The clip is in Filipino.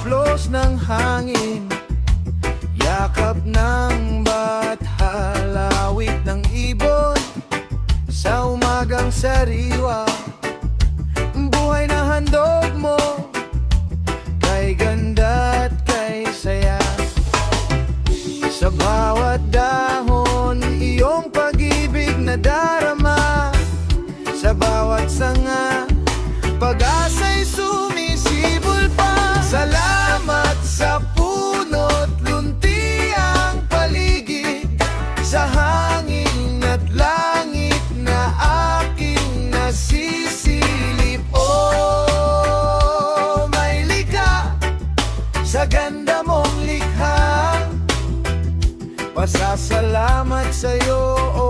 haplos ng hangin, yakap ng bathalawit ng ibon, sa umagang sariwa, buhay na handog mo, kay ganda at kay saya. Sa bawat dahon, iyong pag-ibig na darama, sa bawat sanga, pag-asa'y sumisibol pa. Salamat sa puno't lunti ang paligid, sa hangin at langit na aking nasisilip. Oh, may likha sa ganda mong likha, pasasalamat sa'yo.